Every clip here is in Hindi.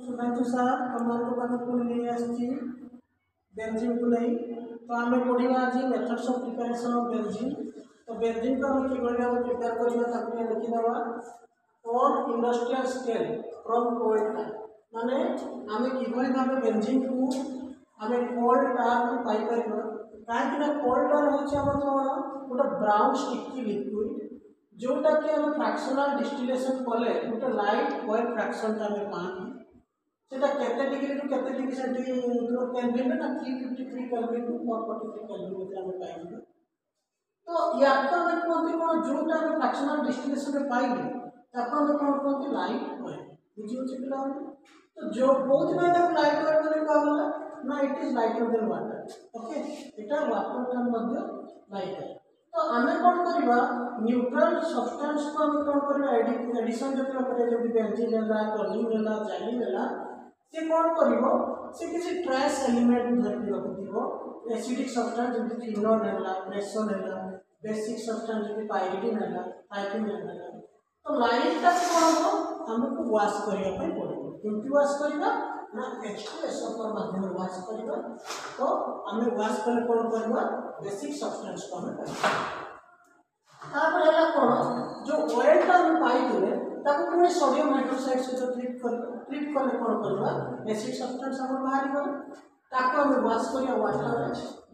सुधांशु सार हमारे पास पुणी नहीं आसी बेंजीन को नहीं तो आम पढ़ा आज methods of preparation of benzene. तो बेंजीन को आम कि प्रिपेयर करवा लिखिदेवा on industrial scale from coal tar माने आम कि भाव बेंजीन को आम कोल्ड टार को पाइपर कहीं कोल्ड टार हूँ कौन गोटे ब्राउन स्टिकी लिक्विड जोटा कि आम फ्रैक्शनल डिस्टिलेशन कले गोटे लाइट ऑयल फ्रैक्शन आम पाती सेटा केते डिग्री टू केते डिग्री सेंटीग्रेड केल्विन ना 353 केल्विन टू 443 केल्विन में हम पाइबे। तो या तो हम कोनते कोन जोटा हम फ्रैक्शनल डिस्टिलेशन में पाइबे ताको हम कोन कोनते लाइट ऑयल बुझी होछि पिला। तो जो बहुत में तक लाइट ऑयल माने का होला ना it is lighter than water okay Etah water का मध्य लाइट है। तो आमे कोन करबा न्यूट्रल सब्सटेंस को हम कोन करबा एडिशन जतला करे जे बेंजीन लेला टॉलिन लेला जाइलिन लेला से कौन करिवो से किसी ट्रेस एलिमेंट धर के रखिवो एसिडिक सब्सटेंस जति फिनोल हैला प्रेसोल हैला बेसिक सब्सटेंस जति पाइरिडिन हैला टाइपिन हैला। तो लाइट का कौन हो हमको वॉश करिया पे पड़ो क्योंकि वॉश करबा ना H2SO पर माध्यम वॉश करबा। तो हमें वॉश करले कौन करबा बेसिक सब्सटेंस को हमें करबा तापर हैला कौन जो ऑयल का हम पाइले ताको पुणी सोडियम हाइड्रोक्साइड से ट्रीट कले कौन करबा बेसिक सब्सटेंस हम बाहर गला ताको हम वॉश करिया वाटर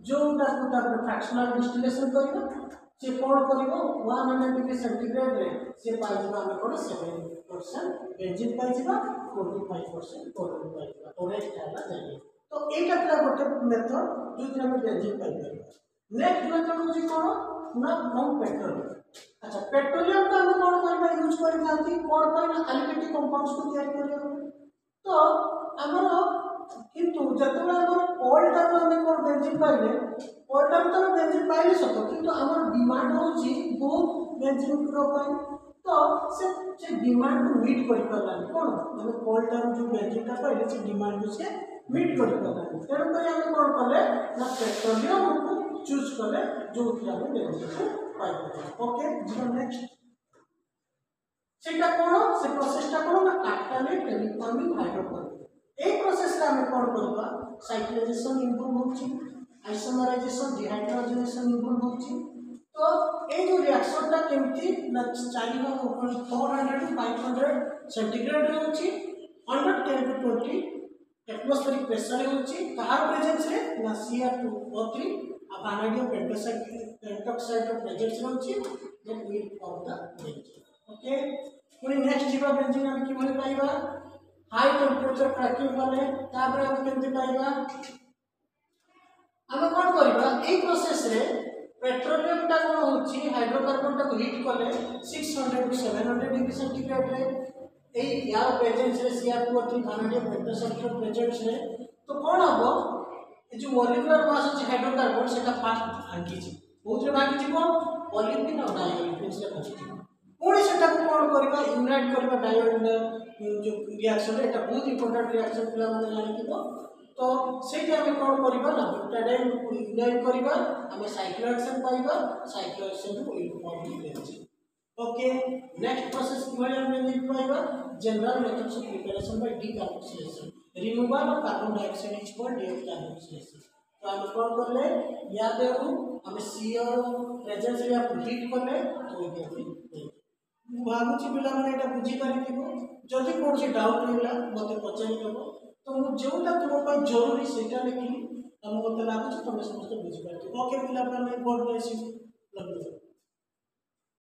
जोटा को तापर फ्रैक्शनल डिस्टिलेशन करबा से कौन करबो 100 डिग्री सेंटीग्रेड रे से पाइबा हम कोन 7% बेंजीन पाइबा 45% क्लोरीन पाइबा तो रेस्ट हैला जाय। तो एटा तला गोटे मेथड जोति हम बेंजीन पाइबा। नेक्स्ट मेथड होची कोन ना हम पेट्रोलियम। अच्छा पेट्रोलियम का हम कौन करबा यूज करि थांती कोन पर ना एलिमेंट कंपाउंड्स को तैयार करियो। तो हमर किंतु जतबे हमर कोल्ड टार हम कोन बेंजीन पाइले कोल्ड टार तो बेंजीन पाइले सतो किंतु हमर डिमांड होची बहुत बेंजीन को पाइ। तो से डिमांड को मीट करि परलानी कोन हम कोल्ड टार जो बेंजीन का पाइले से डिमांड को से मीट करि परलानी तेनु करी हम कोन करले ना पेट्रोलियम को चूज कले जो कि हम बेंजीन को पाइबे। ओके जी नेक्स्ट सेटा कोन से प्रोसेसटा कोन ना कैटालिक टेलिफॉर्मिंग हाइड्रोकार्बन ए प्रोसेस रा हम कोन करबा साइक्लिजेशन इंप्रूव होछि आइसोमराइजेशन डिहाइड्रोजनेशन इंप्रूव होछि। तो ए जो रिएक्शन ता केमती ना चाइना 400 टू 500 सेंटीग्रेड रे होछि अंडर 10 टू 20 एटमॉस्फेरिक प्रेशर रे होछि तार प्रेजेंस रे ना Cr2O3 आ वैनेडियम पेंटॉक्साइड रो प्रेजेंस रे होछि that will form the benzene. Okay पुनी नेक्स्ट जीवा बेंजीन हम कि भले पाइबा हाई टेंपरेचर क्रैकिंग वाले तापर हम केमते पाइबा हम कोन करबा ए प्रोसेस रे पेट्रोलियम ता कोन होछि हाइड्रोकार्बन ता को हीट कले 600 टू 700 डिग्री सेंटीग्रेड रे ए यार प्रेजेंस रे Cr2O3 वैनेडियम पेंटॉक्साइड रो प्रेजेंस रे तो कोन हबो ए जो मॉलिक्यूलर मास अछि हाइड्रोकार्बन सेटा फास्ट भांगी छी बहुत रे भांगी जीवो पॉलीफिन और डाइऑक्सिन से भांगी पुणी सेटा को कोन करबा यूनाइट करबा डायोड जो रिएक्शन एटा बहुत इंपोर्टेंट रिएक्शन पिला माने जानिथिबो। तो सेटा हम कोन करबा ना बुटाडाइन को यूनाइट करबा हम साइक्लोहेक्सेन पाइबा साइक्लोहेक्सेन को will form benzene. Okay next process कि भले हम बेंजीन पाइबा general methods of preparation by decarboxylation removal of carbon dioxide is called decarboxylation. तो हम कोन करले या देहु हम CO प्रेजेंस रे हीट करले तो ये भागुची पिला माने एटा बुझी पारिथिबो जदि कोनसी डाउट रहला मते पचारि देबो तो मु जेउटा तुम पय जरूरी सेटा लेखि हम मते लागुची तमे समस्त बुझी पारिथिबो। ओके पिला माने God bless you love you.